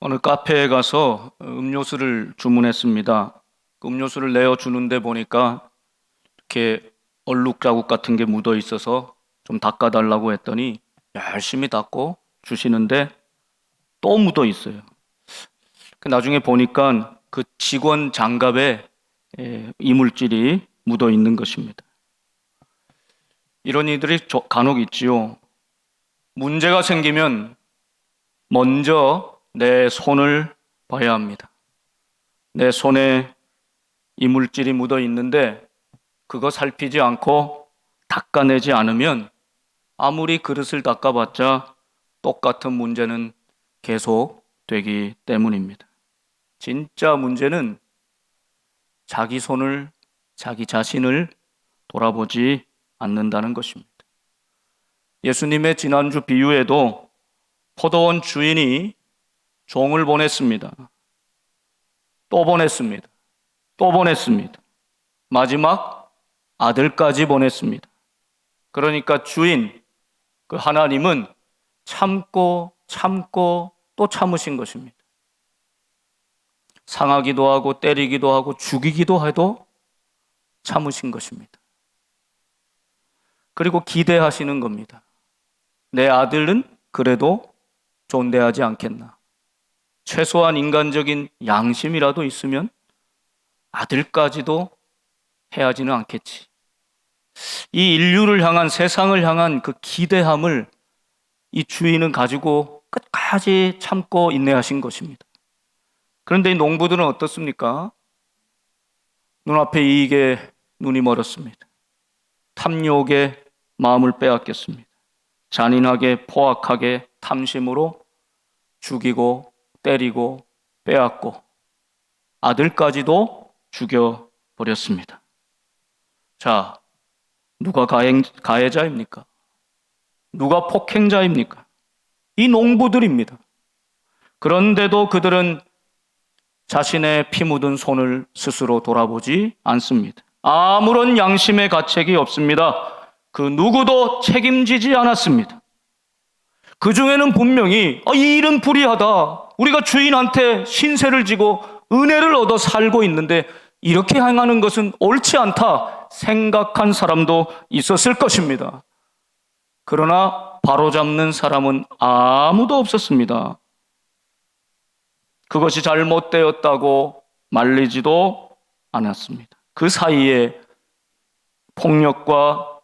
어느 카페에 가서 음료수를 주문했습니다. 그 음료수를 내어주는데 보니까 이렇게 얼룩 자국 같은 게 묻어 있어서 좀 닦아달라고 했더니 열심히 닦고 주시는데 또 묻어 있어요. 나중에 보니까 그 직원 장갑에 이물질이 묻어 있는 것입니다. 이런 이들이 간혹 있지요. 문제가 생기면 먼저 내 손을 봐야 합니다. 내 손에 이물질이 묻어 있는데 그거 살피지 않고 닦아내지 않으면 아무리 그릇을 닦아봤자 똑같은 문제는 계속 되기 때문입니다. 진짜 문제는 자기 자신을 돌아보지 않는다는 것입니다. 예수님의 지난주 비유에도 포도원 주인이 종을 보냈습니다. 또 보냈습니다. 또 보냈습니다. 마지막 아들까지 보냈습니다. 그러니까 주인, 그 하나님은 참고 또 참으신 것입니다. 상하기도 하고 때리기도 하고 죽이기도 해도 참으신 것입니다. 그리고 기대하시는 겁니다. 내 아들은 그래도 존대하지 않겠나. 최소한 인간적인 양심이라도 있으면 아들까지도 해하지는 않겠지. 이 인류를 향한, 세상을 향한 그 기대함을 이 주인은 가지고 끝까지 참고 인내하신 것입니다. 그런데 이 농부들은 어떻습니까? 눈앞에 이익에 눈이 멀었습니다. 탐욕에 마음을 빼앗겼습니다. 잔인하게, 포악하게, 탐심으로 죽이고 때리고 빼앗고 아들까지도 죽여버렸습니다. 자, 누가 가해자입니까? 누가 폭행자입니까? 이 농부들입니다. 그런데도 그들은 자신의 피 묻은 손을 스스로 돌아보지 않습니다. 아무런 양심의 가책이 없습니다. 그 누구도 책임지지 않았습니다. 그 중에는 분명히 이 일은 불의하다. 우리가 주인한테 신세를 지고 은혜를 얻어 살고 있는데 이렇게 행하는 것은 옳지 않다 생각한 사람도 있었을 것입니다. 그러나 바로잡는 사람은 아무도 없었습니다. 그것이 잘못되었다고 말리지도 않았습니다. 그 사이에 폭력과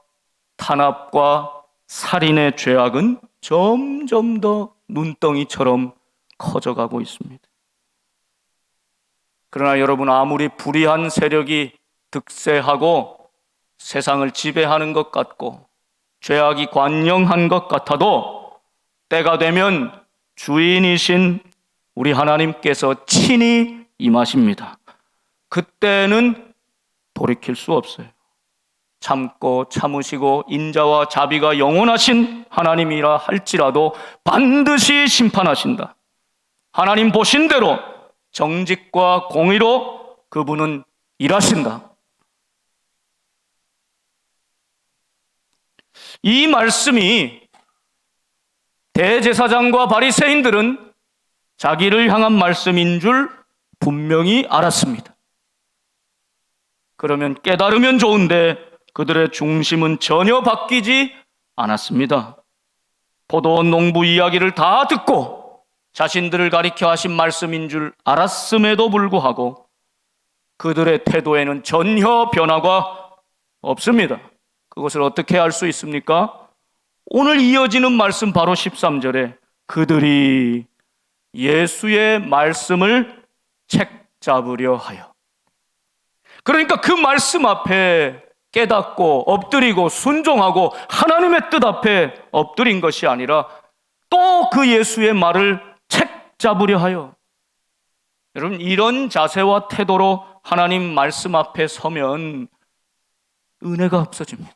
탄압과 살인의 죄악은 점점 더 눈덩이처럼 커져가고 있습니다. 그러나 여러분, 아무리 불의한 세력이 득세하고 세상을 지배하는 것 같고 죄악이 관영한 것 같아도 때가 되면 주인이신 우리 하나님께서 친히 임하십니다. 그때는 돌이킬 수 없어요. 참고 참으시고 인자와 자비가 영원하신 하나님이라 할지라도 반드시 심판하신다. 하나님 보신 대로 정직과 공의로 그분은 일하신다. 이 말씀이 대제사장과 바리새인들은 자기를 향한 말씀인 줄 분명히 알았습니다. 그러면 깨달으면 좋은데 그들의 중심은 전혀 바뀌지 않았습니다. 포도원 농부 이야기를 다 듣고 자신들을 가리켜 하신 말씀인 줄 알았음에도 불구하고 그들의 태도에는 전혀 변화가 없습니다. 그것을 어떻게 알 수 있습니까? 오늘 이어지는 말씀 바로 13절에 그들이 예수의 말씀을 책잡으려 하여. 그러니까 그 말씀 앞에 깨닫고 엎드리고 순종하고 하나님의 뜻 앞에 엎드린 것이 아니라 또 그 예수의 말을 책잡으려 하여. 여러분, 이런 자세와 태도로 하나님 말씀 앞에 서면 은혜가 없어집니다.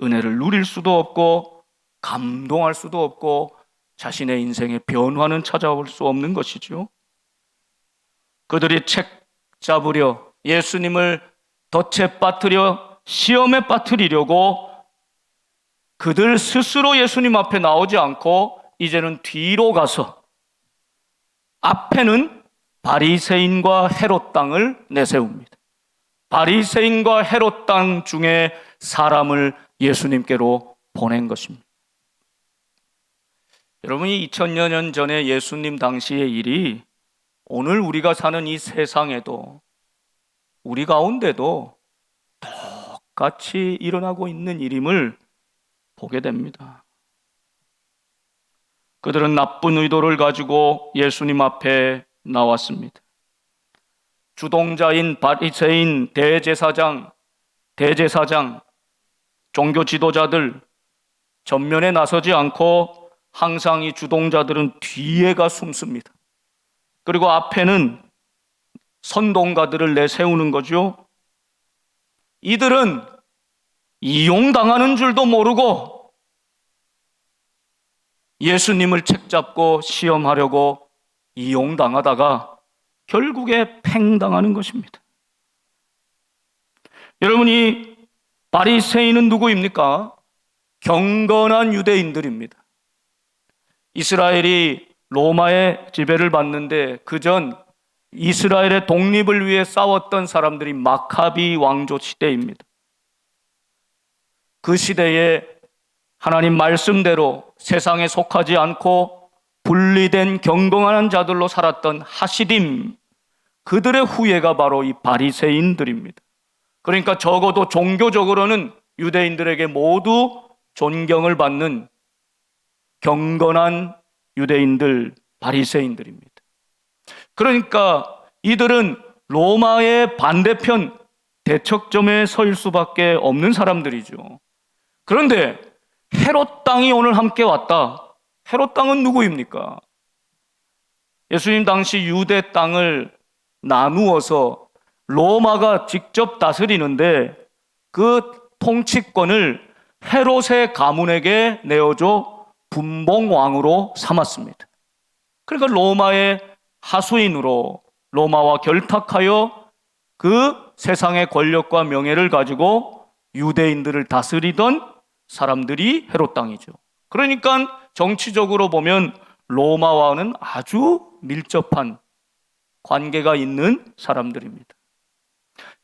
은혜를 누릴 수도 없고 감동할 수도 없고 자신의 인생에 변화는 찾아올 수 없는 것이죠. 그들이 책 잡으려 예수님을 덫에 빠뜨려 시험에 빠뜨리려고 그들 스스로 예수님 앞에 나오지 않고 이제는 뒤로 가서 앞에는 바리새인과 헤롯 당을 내세웁니다. 바리새인과 헤롯 당 중에 사람을 예수님께로 보낸 것입니다. 여러분이 2000여 년 전에 예수님 당시의 일이 오늘 우리가 사는 이 세상에도 우리 가운데도 똑같이 일어나고 있는 일임을 보게 됩니다. 그들은 나쁜 의도를 가지고 예수님 앞에 나왔습니다. 주동자인 바리새인, 대제사장, 종교 지도자들 전면에 나서지 않고 항상 이 주동자들은 뒤에가 숨습니다. 그리고 앞에는 선동가들을 내세우는 거죠. 이들은 이용당하는 줄도 모르고 예수님을 책잡고 시험하려고 이용당하다가 결국에 팽당하는 것입니다. 여러분이 바리새인은 누구입니까? 경건한 유대인들입니다. 이스라엘이 로마의 지배를 받는데 그전 이스라엘의 독립을 위해 싸웠던 사람들이 마카비 왕조 시대입니다. 그 시대에 하나님 말씀대로 세상에 속하지 않고 분리된 경건한 자들로 살았던 하시딤, 그들의 후예가 바로 이 바리새인들입니다. 그러니까 적어도 종교적으로는 유대인들에게 모두 존경을 받는 경건한 유대인들, 바리새인들입니다. 그러니까 이들은 로마의 반대편 대척점에 설 수밖에 없는 사람들이죠. 그런데 헤롯 당이 오늘 함께 왔다. 헤롯 당은 누구입니까? 예수님 당시 유대 땅을 나누어서 로마가 직접 다스리는데 그 통치권을 헤롯의 가문에게 내어줘 분봉왕으로 삼았습니다. 그러니까 로마의 하수인으로 로마와 결탁하여 그 세상의 권력과 명예를 가지고 유대인들을 다스리던 사람들이 헤롯 당이죠. 그러니까 정치적으로 보면 로마와는 아주 밀접한 관계가 있는 사람들입니다.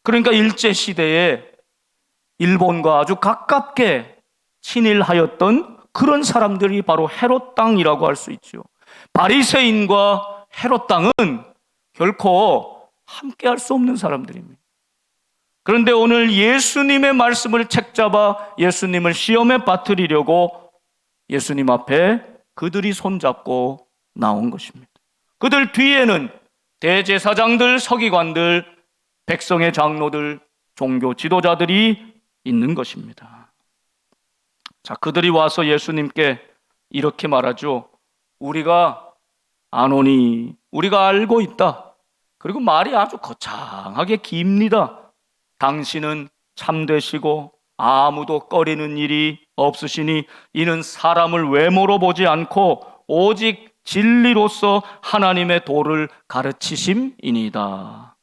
그러니까 일제시대에 일본과 아주 가깝게 친일하였던 그런 사람들이 바로 헤롯 당이라고 할 수 있죠. 바리새인과 헤롯 당은 결코 함께 할 수 없는 사람들입니다. 그런데 오늘 예수님의 말씀을 책잡아 예수님을 시험에 빠뜨리려고 예수님 앞에 그들이 손잡고 나온 것입니다. 그들 뒤에는 대제사장들, 서기관들, 백성의 장로들, 종교 지도자들이 있는 것입니다. 자, 그들이 와서 예수님께 이렇게 말하죠. 우리가 아노니, 우리가 알고 있다. 그리고 말이 아주 거창하게 깁니다. 당신은 참되시고 아무도 꺼리는 일이 없으시니 이는 사람을 외모로 보지 않고 오직 진리로서 하나님의 도를 가르치심이니이다.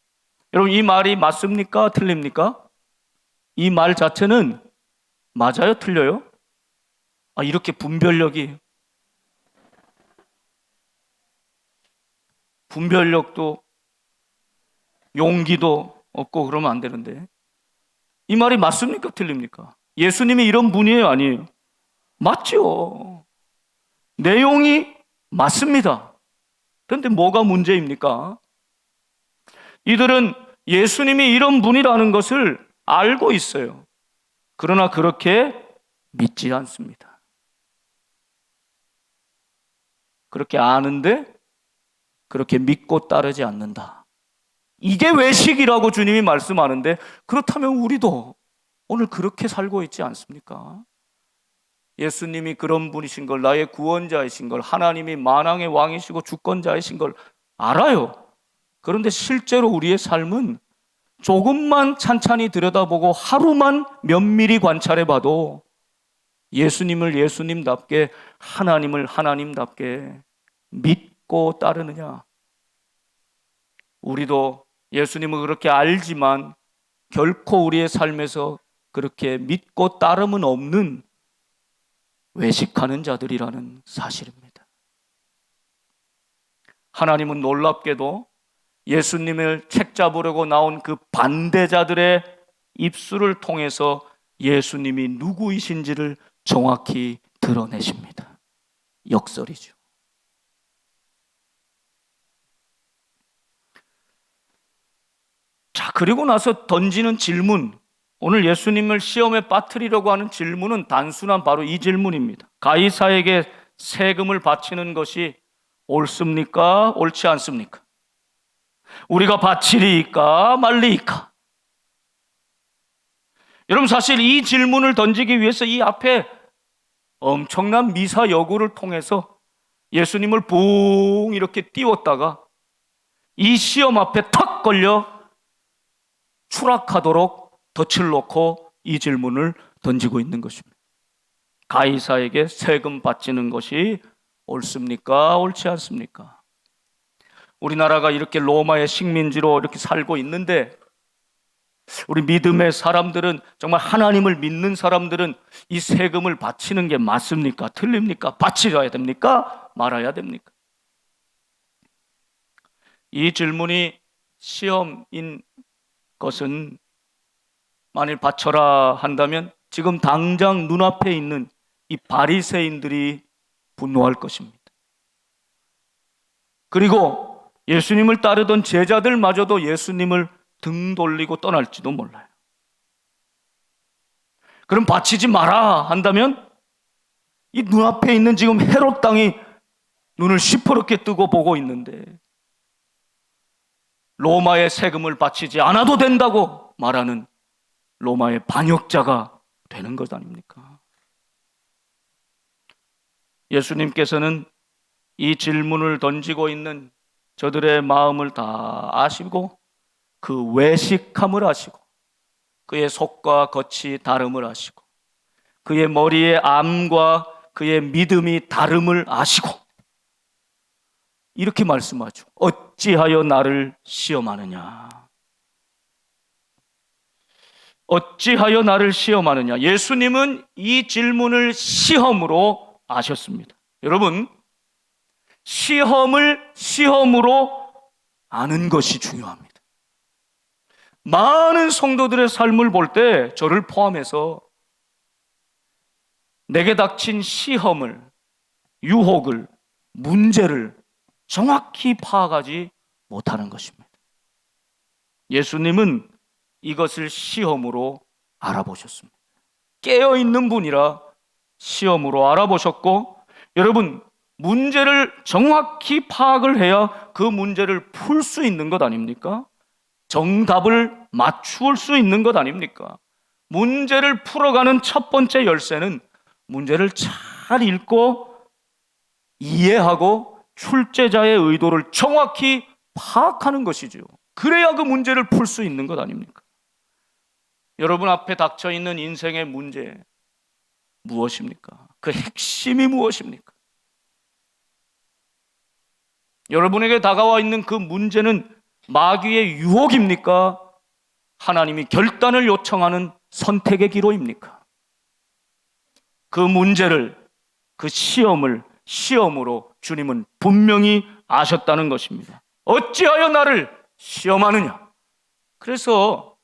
여러분, 이 말이 맞습니까? 틀립니까? 이 말 자체는 맞아요? 틀려요? 이렇게 분별력도 용기도 없고 그러면 안 되는데, 이 말이 맞습니까? 틀립니까? 예수님이 이런 분이에요? 아니에요? 맞죠. 내용이 맞습니다. 그런데 뭐가 문제입니까? 이들은 예수님이 이런 분이라는 것을 알고 있어요. 그러나 그렇게 믿지 않습니다. 그렇게 아는데 그렇게 믿고 따르지 않는다. 이게 외식이라고 주님이 말씀하는데, 그렇다면 우리도 오늘 그렇게 살고 있지 않습니까? 예수님이 그런 분이신 걸, 나의 구원자이신 걸, 하나님이 만왕의 왕이시고 주권자이신 걸 알아요. 그런데 실제로 우리의 삶은 조금만 찬찬히 들여다보고 하루만 면밀히 관찰해봐도 예수님을 예수님답게, 하나님을 하나님답게 믿고 따르느냐? 우리도 예수님을 그렇게 알지만 결코 우리의 삶에서 그렇게 믿고 따름은 없는 외식하는 자들이라는 사실입니다. 하나님은 놀랍게도 예수님을 책잡으려고 나온 그 반대자들의 입술을 통해서 예수님이 누구이신지를 정확히 드러내십니다. 역설이죠. 자, 그리고 나서 던지는 질문, 오늘 예수님을 시험에 빠뜨리려고 하는 질문은 단순한 바로 이 질문입니다. 가이사에게 세금을 바치는 것이 옳습니까? 옳지 않습니까? 우리가 바치리이까 말리이까? 여러분, 사실 이 질문을 던지기 위해서 이 앞에 엄청난 미사 여구를 통해서 예수님을 붕 이렇게 띄웠다가 이 시험 앞에 탁 걸려 추락하도록 덫을 놓고 이 질문을 던지고 있는 것입니다. 가이사에게 세금 바치는 것이 옳습니까? 옳지 않습니까? 우리나라가 이렇게 로마의 식민지로 이렇게 살고 있는데 우리 믿음의 사람들은, 정말 하나님을 믿는 사람들은 이 세금을 바치는 게 맞습니까? 틀립니까? 바치려야 됩니까? 말아야 됩니까? 이 질문이 시험인 것은 만일 바쳐라 한다면 지금 당장 눈앞에 있는 이 바리새인들이 분노할 것입니다. 그리고 예수님을 따르던 제자들마저도 예수님을 등 돌리고 떠날지도 몰라요. 그럼 바치지 마라 한다면 이 눈앞에 있는 지금 헤롯 땅이 눈을 시퍼렇게 뜨고 보고 있는데 로마의 세금을 바치지 않아도 된다고 말하는 로마의 반역자가 되는 것 아닙니까? 예수님께서는 이 질문을 던지고 있는 저들의 마음을 다 아시고 그 외식함을 아시고 그의 속과 겉이 다름을 아시고 그의 머리의 암과 그의 믿음이 다름을 아시고 이렇게 말씀하죠. 어찌하여 나를 시험하느냐? 어찌하여 나를 시험하느냐? 예수님은 이 질문을 시험으로 아셨습니다. 여러분, 시험을 시험으로 아는 것이 중요합니다. 많은 성도들의 삶을 볼 때 저를 포함해서 내게 닥친 시험을, 유혹을, 문제를 정확히 파악하지 못하는 것입니다. 예수님은 이것을 시험으로 알아보셨습니다. 깨어있는 분이라 시험으로 알아보셨고, 여러분, 문제를 정확히 파악을 해야 그 문제를 풀 수 있는 것 아닙니까? 정답을 맞출 수 있는 것 아닙니까? 문제를 풀어가는 첫 번째 열쇠는 문제를 잘 읽고 이해하고 출제자의 의도를 정확히 파악하는 것이죠. 그래야 그 문제를 풀 수 있는 것 아닙니까? 여러분 앞에 닥쳐있는 인생의 문제 무엇입니까? 그 핵심이 무엇입니까? 여러분에게 다가와 있는 그 문제는 마귀의 유혹입니까? 하나님이 결단을 요청하는 선택의 기로입니까? 그 문제를, 그 시험을 시험으로 주님은 분명히 아셨다는 것입니다. 어찌하여 나를 시험하느냐? 그래서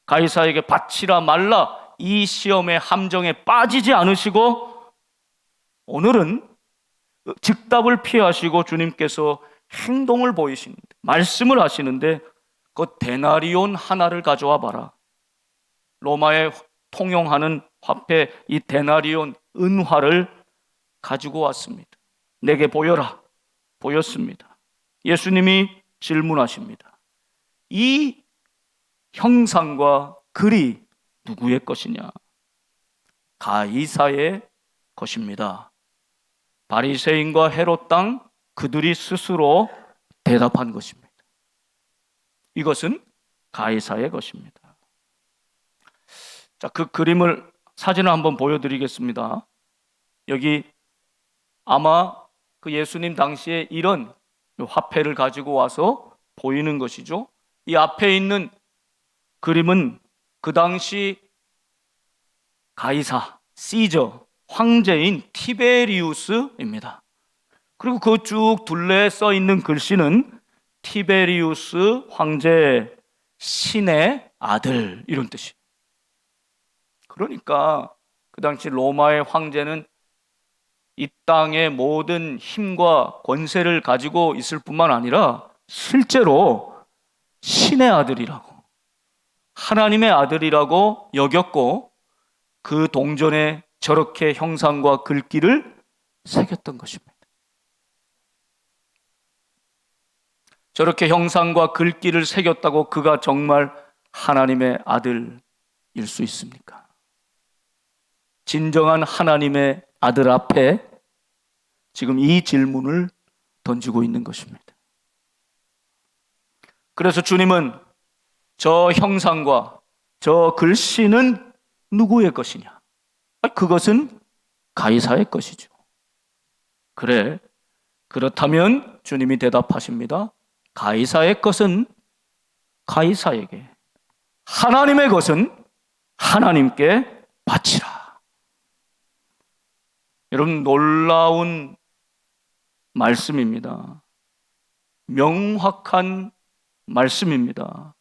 가이사에게 바치라 말라 이 시험의 함정에 빠지지 않으시고 오늘은 즉답을 피하시고 주님께서 행동을 보이시는데, 말씀을 하시는데 그 데나리온 하나를 가져와 봐라. 로마에 통용하는 화폐 이 데나리온 은화를 가지고 왔습니다. 내게 보여라. 보였습니다. 예수님이 질문하십니다. 이 형상과 글이 누구의 것이냐? 가이사의 것입니다. 바리새인과 헤롯 땅 그들이 스스로 대답한 것입니다. 이것은 가이사의 것입니다. 자, 그 그림을 사진을 한번 보여드리겠습니다. 여기 아마 그 예수님 당시에 이런 화폐를 가지고 와서 보이는 것이죠. 이 앞에 있는 그림은 그 당시 가이사, 시저, 황제인 티베리우스입니다. 그리고 그 쭉 둘레에 써 있는 글씨는 티베리우스 황제 신의 아들, 이런 뜻이에요. 그러니까 그 당시 로마의 황제는 이 땅의 모든 힘과 권세를 가지고 있을 뿐만 아니라 실제로 신의 아들이라고, 하나님의 아들이라고 여겼고, 그 동전에 저렇게 형상과 글귀를 새겼던 것입니다. 저렇게 형상과 글귀를 새겼다고 그가 정말 하나님의 아들일 수 있습니까? 진정한 하나님의 아들 앞에 지금 이 질문을 던지고 있는 것입니다. 그래서 주님은 저 형상과 저 글씨는 누구의 것이냐? 그것은 가이사의 것이죠. 그래, 그렇다면 주님이 대답하십니다. 가이사의 것은 가이사에게, 하나님의 것은 하나님께 바치라. 여러분, 놀라운 말씀입니다. 명확한 말씀입니다.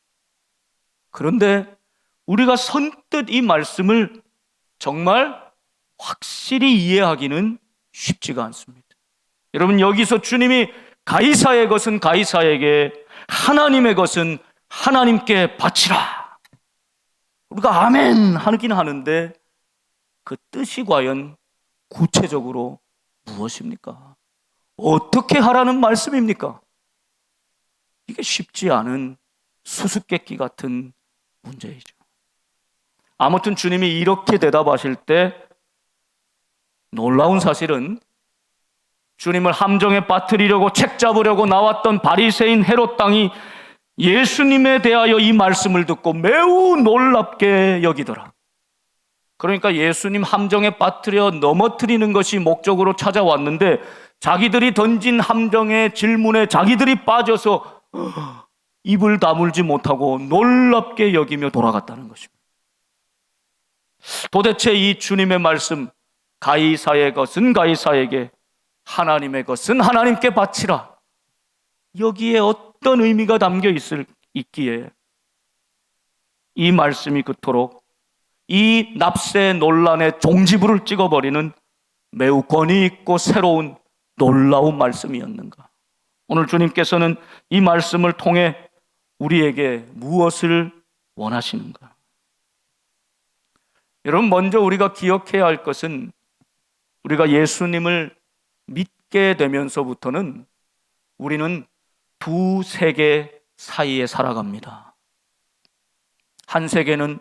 그런데 우리가 선뜻 이 말씀을 정말 확실히 이해하기는 쉽지가 않습니다. 여러분, 여기서 주님이 가이사의 것은 가이사에게, 하나님의 것은 하나님께 바치라. 우리가 아멘 하긴 하는데 그 뜻이 과연 구체적으로 무엇입니까? 어떻게 하라는 말씀입니까? 이게 쉽지 않은 수수께끼 같은 문제이죠. 아무튼 주님이 이렇게 대답하실 때 놀라운 사실은, 주님을 함정에 빠뜨리려고 책 잡으려고 나왔던 바리새인 헤롯 당이 예수님에 대하여 이 말씀을 듣고 매우 놀랍게 여기더라. 그러니까 예수님 함정에 빠뜨려 넘어뜨리는 것이 목적으로 찾아왔는데, 자기들이 던진 함정의 질문에 자기들이 빠져서 입을 다물지 못하고 놀랍게 여기며 돌아갔다는 것입니다. 도대체 이 주님의 말씀, 가이사의 것은 가이사에게, 하나님의 것은 하나님께 바치라, 여기에 어떤 의미가 담겨 있기에 이 말씀이 그토록 이 납세 논란의 종지부를 찍어버리는 매우 권위 있고 새로운 놀라운 말씀이었는가? 오늘 주님께서는 이 말씀을 통해 우리에게 무엇을 원하시는가? 여러분, 먼저 우리가 기억해야 할 것은, 우리가 예수님을 믿게 되면서부터는 우리는 두 세계 사이에 살아갑니다. 한 세계는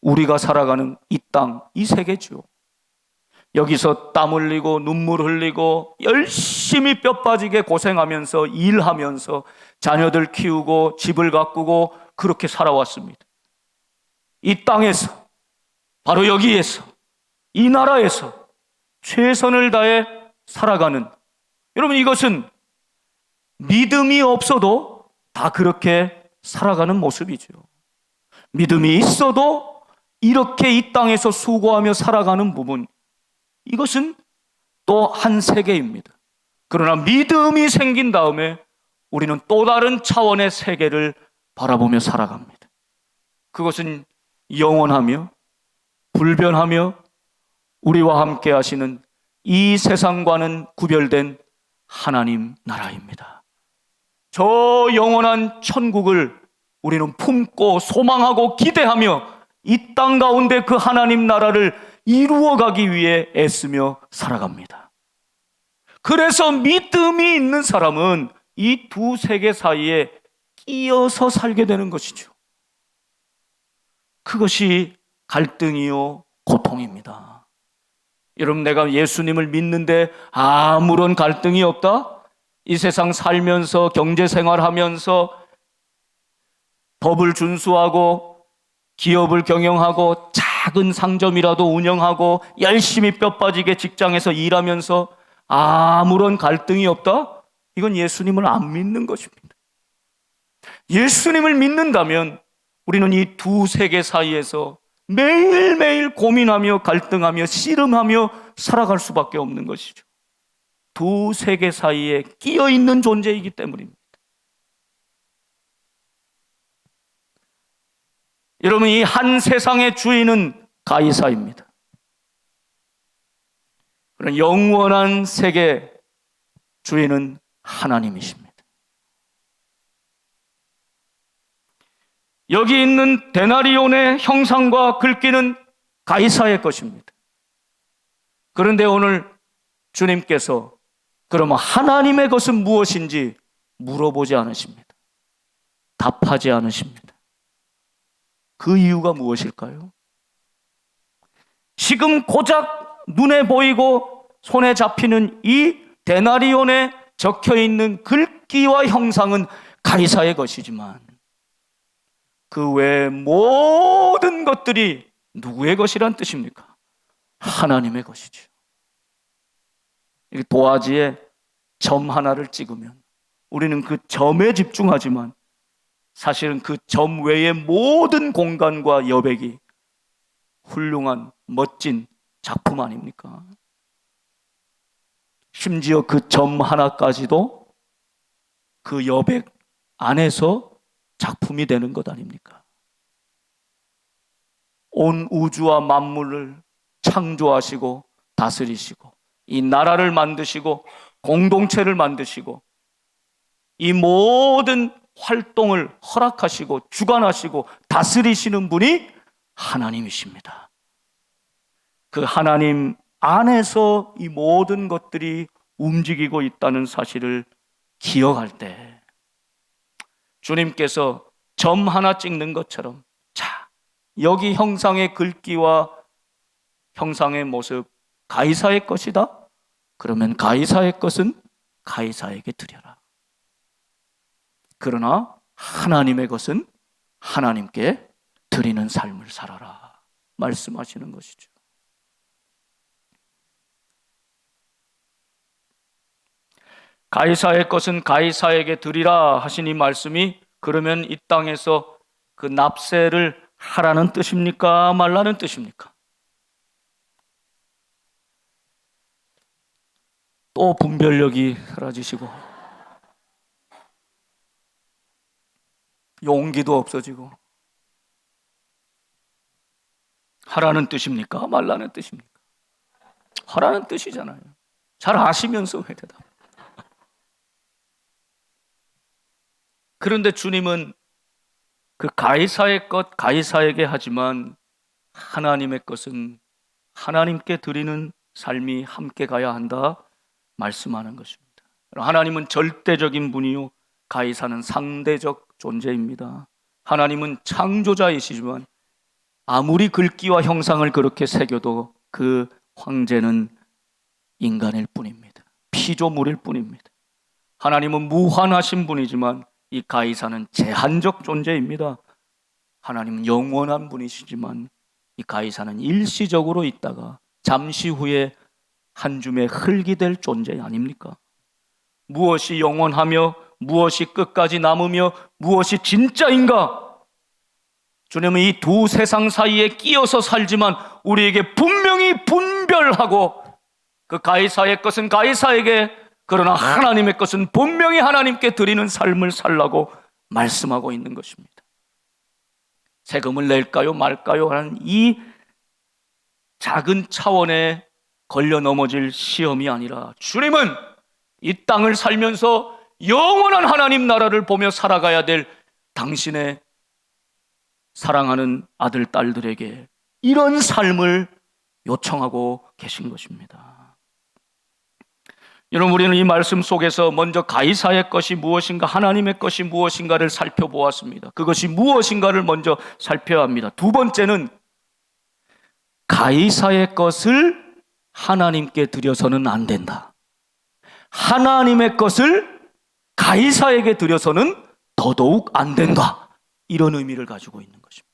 우리가 살아가는 이 땅, 이 세계죠. 여기서 땀 흘리고 눈물 흘리고 열심히 뼈 빠지게 고생하면서 일하면서 자녀들 키우고 집을 가꾸고 그렇게 살아왔습니다. 이 땅에서, 바로 여기에서, 이 나라에서 최선을 다해 살아가는, 여러분, 이것은 믿음이 없어도 다 그렇게 살아가는 모습이죠. 믿음이 있어도 이렇게 이 땅에서 수고하며 살아가는 부분, 이것은 또 한 세계입니다. 그러나 믿음이 생긴 다음에 우리는 또 다른 차원의 세계를 바라보며 살아갑니다. 그것은 영원하며 불변하며 우리와 함께 하시는 이 세상과는 구별된 하나님 나라입니다. 저 영원한 천국을 우리는 품고 소망하고 기대하며 이 땅 가운데 그 하나님 나라를 이루어가기 위해 애쓰며 살아갑니다. 그래서 믿음이 있는 사람은 이 두 세계 사이에 끼어서 살게 되는 것이죠. 그것이 갈등이요 고통입니다. 여러분, 내가 예수님을 믿는데 아무런 갈등이 없다? 이 세상 살면서 경제생활하면서 법을 준수하고 기업을 경영하고 작은 상점이라도 운영하고 열심히 뼈 빠지게 직장에서 일하면서 아무런 갈등이 없다? 이건 예수님을 안 믿는 것입니다. 예수님을 믿는다면 우리는 이 두 세계 사이에서 매일매일 고민하며 갈등하며 씨름하며 살아갈 수밖에 없는 것이죠. 두 세계 사이에 끼어 있는 존재이기 때문입니다. 여러분, 이 한 세상의 주인은 가이사입니다. 그런 영원한 세계 주인은 하나님이십니다. 여기 있는 데나리온의 형상과 글귀는 가이사의 것입니다. 그런데 오늘 주님께서 그러면 하나님의 것은 무엇인지 물어보지 않으십니다. 답하지 않으십니다. 그 이유가 무엇일까요? 지금 고작 눈에 보이고 손에 잡히는 이 데나리온에 적혀있는 글귀와 형상은 가이사의 것이지만 그 외의 모든 것들이 누구의 것이란 뜻입니까? 하나님의 것이죠. 도화지에 점 하나를 찍으면 우리는 그 점에 집중하지만 사실은 그 점 외의 모든 공간과 여백이 훌륭한 멋진 작품 아닙니까? 심지어 그 점 하나까지도 그 여백 안에서 작품이 되는 것 아닙니까? 온 우주와 만물을 창조하시고 다스리시고 이 나라를 만드시고 공동체를 만드시고 이 모든 활동을 허락하시고 주관하시고 다스리시는 분이 하나님이십니다. 그 하나님 안에서 이 모든 것들이 움직이고 있다는 사실을 기억할 때 주님께서 점 하나 찍는 것처럼 자, 여기 형상의 글귀와 형상의 모습 가이사의 것이다? 그러면 가이사의 것은 가이사에게 드려라. 그러나 하나님의 것은 하나님께 드리는 삶을 살아라 말씀하시는 것이죠. 가이사의 것은 가이사에게 드리라 하신 이 말씀이 그러면 이 땅에서 그 납세를 하라는 뜻입니까? 말라는 뜻입니까? 또 분별력이 사라지시고 용기도 없어지고 하라는 뜻입니까? 말라는 뜻입니까? 하라는 뜻이잖아요. 잘 아시면서 왜 대답? 그런데 주님은 그 가이사의 것 가이사에게 하지만 하나님의 것은 하나님께 드리는 삶이 함께 가야 한다 말씀하는 것입니다. 하나님은 절대적인 분이요 가이사는 상대적 존재입니다. 하나님은 창조자이시지만 아무리 글귀와 형상을 그렇게 새겨도 그 황제는 인간일 뿐입니다. 피조물일 뿐입니다. 하나님은 무한하신 분이지만 이 가이사는 제한적 존재입니다. 하나님은 영원한 분이시지만 이 가이사는 일시적으로 있다가 잠시 후에 한 줌의 흙이 될 존재 아닙니까? 무엇이 영원하며 무엇이 끝까지 남으며 무엇이 진짜인가? 주님은 이 두 세상 사이에 끼어서 살지만 우리에게 분명히 분별하고 그 가이사의 것은 가이사에게 그러나 하나님의 것은 분명히 하나님께 드리는 삶을 살라고 말씀하고 있는 것입니다. 세금을 낼까요 말까요 하는 이 작은 차원에 걸려 넘어질 시험이 아니라 주님은 이 땅을 살면서 영원한 하나님 나라를 보며 살아가야 될 당신의 사랑하는 아들, 딸들에게 이런 삶을 요청하고 계신 것입니다. 여러분, 우리는 이 말씀 속에서 먼저 가이사의 것이 무엇인가, 하나님의 것이 무엇인가를 살펴보았습니다. 그것이 무엇인가를 먼저 살펴야 합니다. 두 번째는 가이사의 것을 하나님께 드려서는 안 된다. 하나님의 것을 가이사에게 드려서는 더더욱 안 된다. 이런 의미를 가지고 있는 것입니다.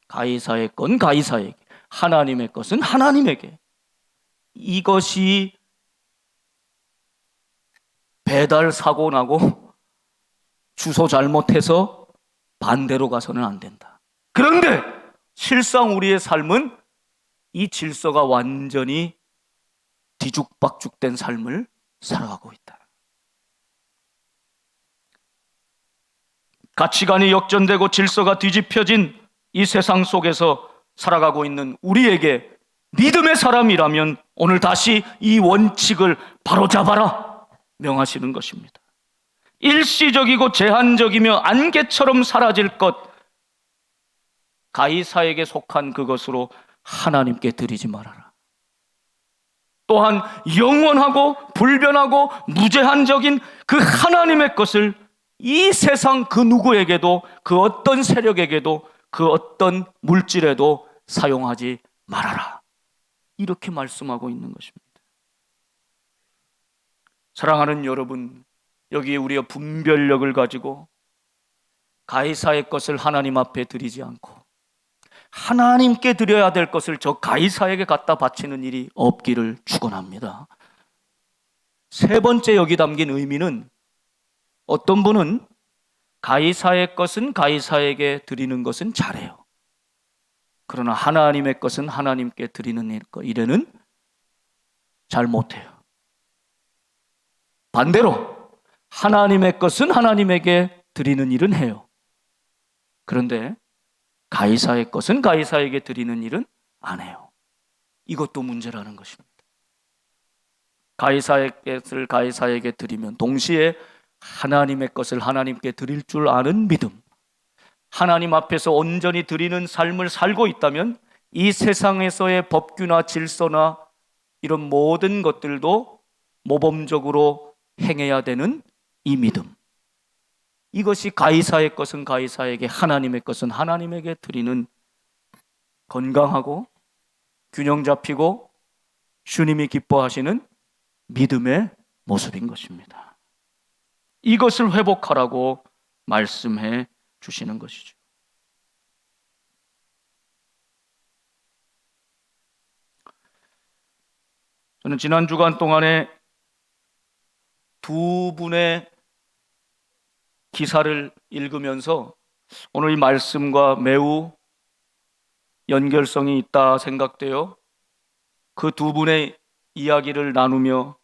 가이사의 건 가이사에게, 하나님의 것은 하나님에게. 이것이 배달 사고 나고 주소 잘못해서 반대로 가서는 안 된다. 그런데 실상 우리의 삶은 이 질서가 완전히 뒤죽박죽된 삶을 살아가고 있다. 가치관이 역전되고 질서가 뒤집혀진 이 세상 속에서 살아가고 있는 우리에게 믿음의 사람이라면 오늘 다시 이 원칙을 바로잡아라 명하시는 것입니다. 일시적이고 제한적이며 안개처럼 사라질 것, 가이사에게 속한 그것으로 하나님께 드리지 말아라. 또한 영원하고 불변하고 무제한적인 그 하나님의 것을 이 세상 그 누구에게도, 그 어떤 세력에게도, 그 어떤 물질에도 사용하지 말아라. 이렇게 말씀하고 있는 것입니다. 사랑하는 여러분, 여기에 우리가 분별력을 가지고 가이사의 것을 하나님 앞에 드리지 않고 하나님께 드려야 될 것을 저 가이사에게 갖다 바치는 일이 없기를 축원합니다. 세 번째 여기 담긴 의미는, 어떤 분은 가이사의 것은 가이사에게 드리는 것은 잘해요. 그러나 하나님의 것은 하나님께 드리는 일에는 잘 못해요. 반대로 하나님의 것은 하나님에게 드리는 일은 해요. 그런데 가이사의 것은 가이사에게 드리는 일은 안 해요. 이것도 문제라는 것입니다. 가이사의 것을 가이사에게 드리면 동시에 하나님의 것을 하나님께 드릴 줄 아는 믿음, 하나님 앞에서 온전히 드리는 삶을 살고 있다면 이 세상에서의 법규나 질서나 이런 모든 것들도 모범적으로 행해야 되는 이 믿음, 이것이 가이사의 것은 가이사에게, 하나님의 것은 하나님에게 드리는 건강하고 균형 잡히고 주님이 기뻐하시는 믿음의 모습인 것입니다. 이것을 회복하라고 말씀해 주시는 것이죠. 저는 지난 주간 동안에 두 분의 기사를 읽으면서 오늘 이 말씀과 매우 연결성이 있다 생각되어 그 두 분의 이야기를 나누며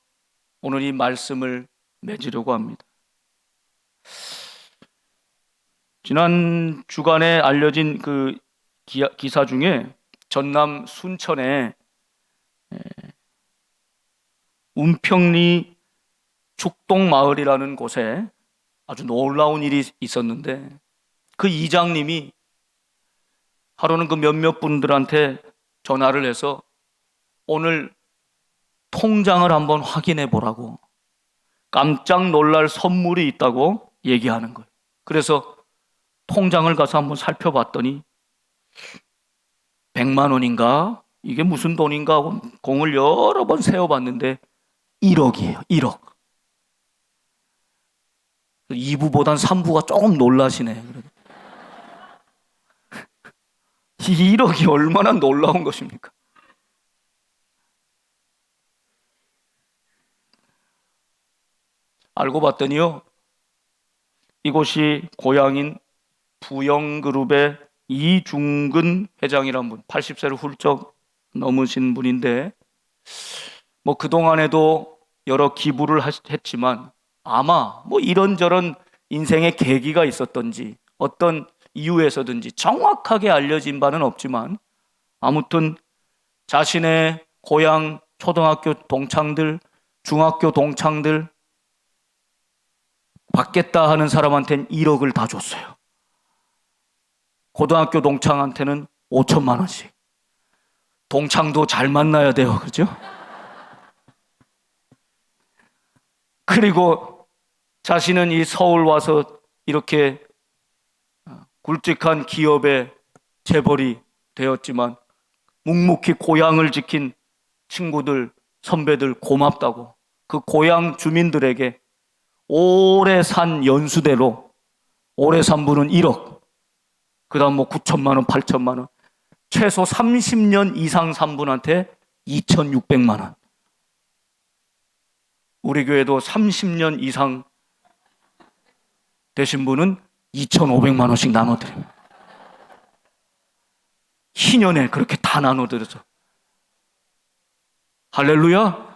오늘 이 말씀을 맺으려고 합니다. 지난 주간에 알려진 그 기사 중에 전남 순천에 운평리 죽동마을이라는 곳에 아주 놀라운 일이 있었는데, 그 이장님이 하루는 그 몇몇 분들한테 전화를 해서 오늘 통장을 한번 확인해 보라고, 깜짝 놀랄 선물이 있다고 얘기하는 거예요. 그래서 통장을 가서 한번 살펴봤더니 100만 원인가? 이게 무슨 돈인가 하고 공을 여러 번 세어봤는데 1억이에요. 1억. 2부보단 3부가 조금 놀라시네. 1억이 얼마나 놀라운 것입니까? 알고 봤더니요, 이곳이 고향인 부영그룹의 이중근 회장이라는 분, 80세를 훌쩍 넘으신 분인데, 뭐 그동안에도 여러 기부를 했지만 아마 뭐 이런저런 인생의 계기가 있었던지 어떤 이유에서든지 정확하게 알려진 바는 없지만, 아무튼 자신의 고향 초등학교 동창들, 중학교 동창들, 받겠다 하는 사람한테는 1억을 다 줬어요. 고등학교 동창한테는 5천만 원씩. 동창도 잘 만나야 돼요. 그렇죠? 그리고 자신은 이 서울 와서 이렇게 굵직한 기업의 재벌이 되었지만 묵묵히 고향을 지킨 친구들, 선배들 고맙다고 그 고향 주민들에게 오래 산 연수대로, 오래 산 분은 1억, 그 다음 뭐 9천만 원, 8천만 원, 최소 30년 이상 산 분한테 2,600만 원. 우리 교회도 30년 이상 되신 분은 2,500만 원씩 나눠드립니다. 희년에 그렇게 다 나눠드려서. 할렐루야.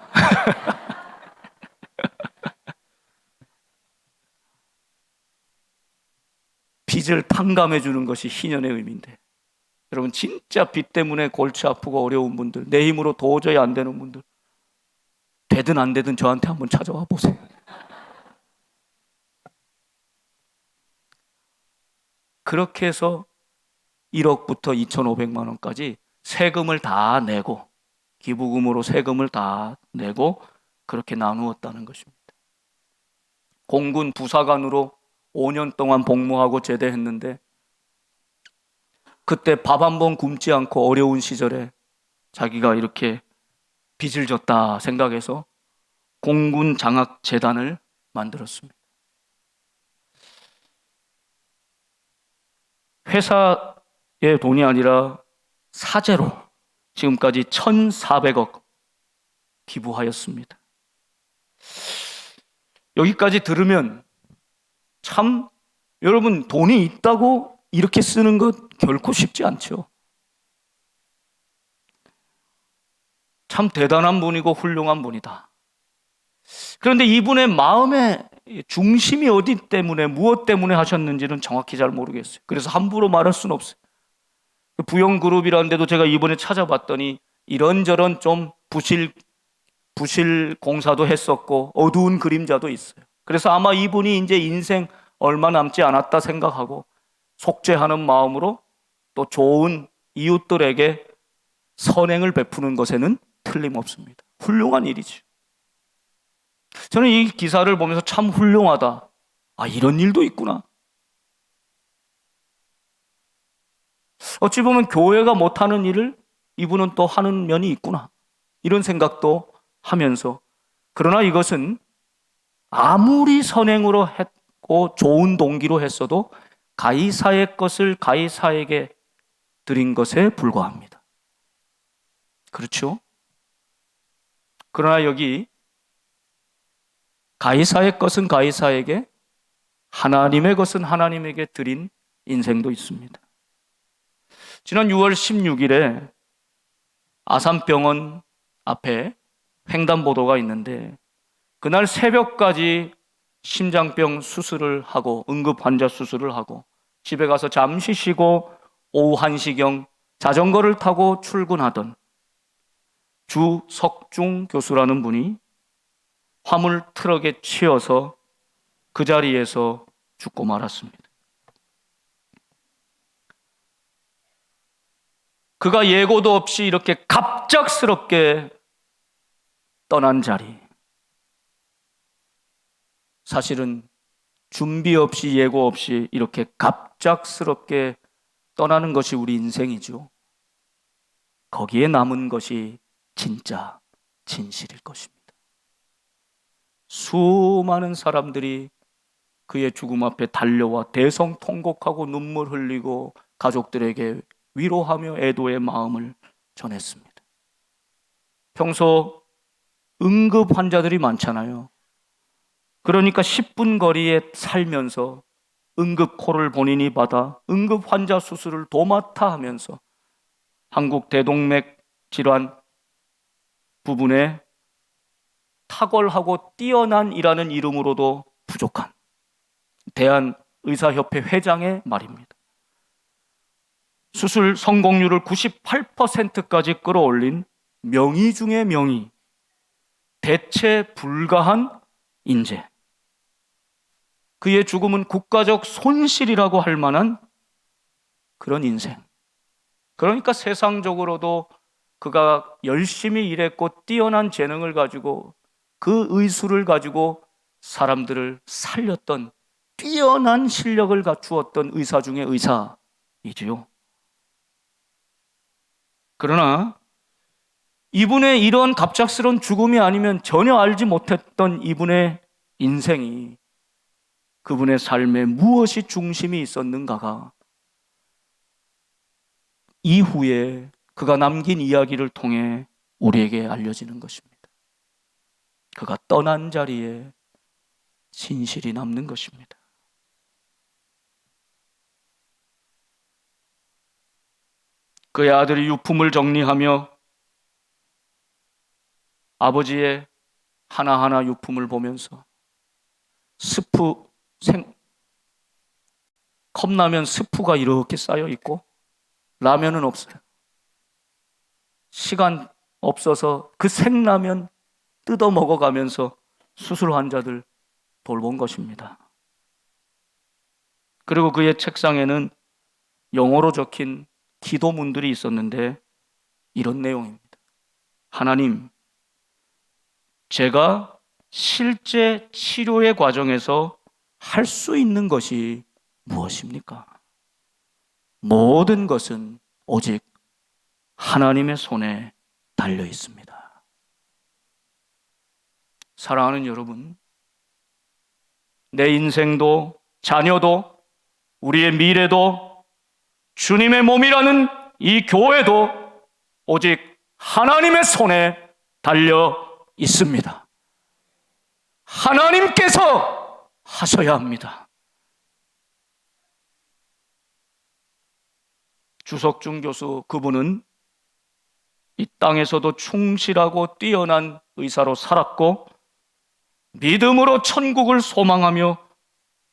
빚을 탕감해 주는 것이 희년의 의미인데, 여러분 진짜 빚 때문에 골치 아프고 어려운 분들, 내 힘으로 도저히 안 되는 분들, 되든 안 되든 저한테 한번 찾아와 보세요. 그렇게 해서 1억부터 2,500만 원까지 세금을 다 내고, 기부금으로 세금을 다 내고 그렇게 나누었다는 것입니다. 공군 부사관으로 5년 동안 복무하고 제대했는데, 그때 밥 한 번 굶지 않고 어려운 시절에 자기가 이렇게 빚을 졌다 생각해서 공군 장학 재단을 만들었습니다. 회사의 돈이 아니라 사재로 지금까지 1,400억 기부하였습니다. 여기까지 들으면 참, 여러분 돈이 있다고 이렇게 쓰는 것 결코 쉽지 않죠. 참 대단한 분이고 훌륭한 분이다. 그런데 이분의 마음의 중심이 어디 때문에, 무엇 때문에 하셨는지는 정확히 잘 모르겠어요. 그래서 함부로 말할 수는 없어요. 부영그룹이라는 데도 제가 이번에 찾아봤더니 이런저런 좀 부실 공사도 했었고 어두운 그림자도 있어요. 그래서 아마 이분이 이제 인생 얼마 남지 않았다 생각하고 속죄하는 마음으로 또 좋은 이웃들에게 선행을 베푸는 것에는 틀림없습니다. 훌륭한 일이죠. 저는 이 기사를 보면서 참 훌륭하다. 아, 이런 일도 있구나. 어찌 보면 교회가 못하는 일을 이분은 또 하는 면이 있구나, 이런 생각도 하면서, 그러나 이것은 아무리 선행으로 했고 좋은 동기로 했어도 가이사의 것을 가이사에게 드린 것에 불과합니다. 그렇죠? 그러나 여기 가이사의 것은 가이사에게, 하나님의 것은 하나님에게 드린 인생도 있습니다. 지난 6월 16일에 아산병원 앞에 횡단보도가 있는데, 그날 새벽까지 심장병 수술을 하고 응급 환자 수술을 하고 집에 가서 잠시 쉬고 오후 1시경 자전거를 타고 출근하던 주석중 교수라는 분이 화물 트럭에 치여서 그 자리에서 죽고 말았습니다. 그가 예고도 없이 이렇게 갑작스럽게 떠난 자리, 사실은 준비 없이 예고 없이 이렇게 갑작스럽게 떠나는 것이 우리 인생이죠. 거기에 남은 것이 진짜 진실일 것입니다. 수많은 사람들이 그의 죽음 앞에 달려와 대성통곡하고 눈물 흘리고 가족들에게 위로하며 애도의 마음을 전했습니다. 평소 응급 환자들이 많잖아요. 그러니까 10분 거리에 살면서 응급콜을 본인이 받아 응급 환자 수술을 도맡아 하면서 한국 대동맥 질환 부분에 탁월하고 뛰어난 이라는 이름으로도 부족한 대한의사협회 회장의 말입니다. 수술 성공률을 98%까지 끌어올린 명의 중의 명의, 대체 불가한 인재. 그의 죽음은 국가적 손실이라고 할 만한 그런 인생. 그러니까 세상적으로도 그가 열심히 일했고 뛰어난 재능을 가지고 그 의술을 가지고 사람들을 살렸던 뛰어난 실력을 갖추었던 의사 중에 의사이지요. 그러나 이분의 이런 갑작스러운 죽음이 아니면 전혀 알지 못했던 이분의 인생이, 그분의 삶에 무엇이 중심이 있었는가가 이후에 그가 남긴 이야기를 통해 우리에게 알려지는 것입니다. 그가 떠난 자리에 진실이 남는 것입니다. 그의 아들이 유품을 정리하며 아버지의 하나하나 유품을 보면서 스프 컵라면 스프가 이렇게 쌓여 있고 라면은 없어요. 시간 없어서 그 생라면 뜯어 먹어가면서 수술 환자들 돌본 것입니다. 그리고 그의 책상에는 영어로 적힌 기도문들이 있었는데 이런 내용입니다. 하나님, 제가 실제 치료의 과정에서 할 수 있는 것이 무엇입니까? 모든 것은 오직 하나님의 손에 달려 있습니다. 사랑하는 여러분, 내 인생도 자녀도 우리의 미래도 주님의 몸이라는 이 교회도 오직 하나님의 손에 달려 있습니다. 하나님께서 하셔야 합니다. 주석중 교수, 그분은 이 땅에서도 충실하고 뛰어난 의사로 살았고 믿음으로 천국을 소망하며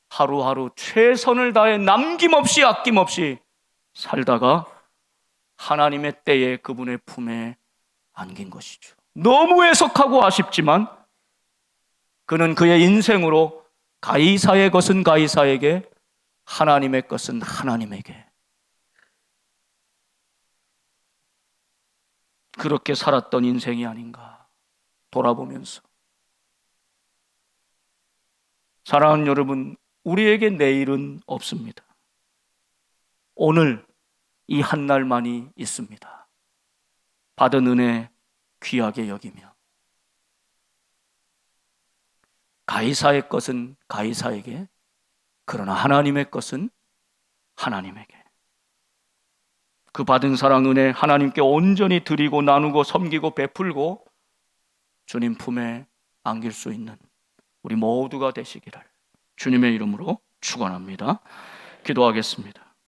하루하루 최선을 다해 남김없이 아낌없이 살다가 하나님의 때에 그분의 품에 안긴 것이죠. 너무 애석하고 아쉽지만 그는 그의 인생으로 가이사의 것은 가이사에게, 하나님의 것은 하나님에게, 그렇게 살았던 인생이 아닌가 돌아보면서. 사랑하는 여러분, 우리에게 내일은 없습니다. 오늘 이 한 날만이 있습니다. 받은 은혜 귀하게 여기며 가이사의 것은 가이사에게, 그러나 하나님의 것은 하나님에게. 그 받은 사랑 은혜 하나님께 온전히 드리고 나누고 섬기고 베풀고 주님 품에 안길 수 있는 우리 모두가 되시기를 주님의 이름으로 축원합니다. 기도하겠습니다.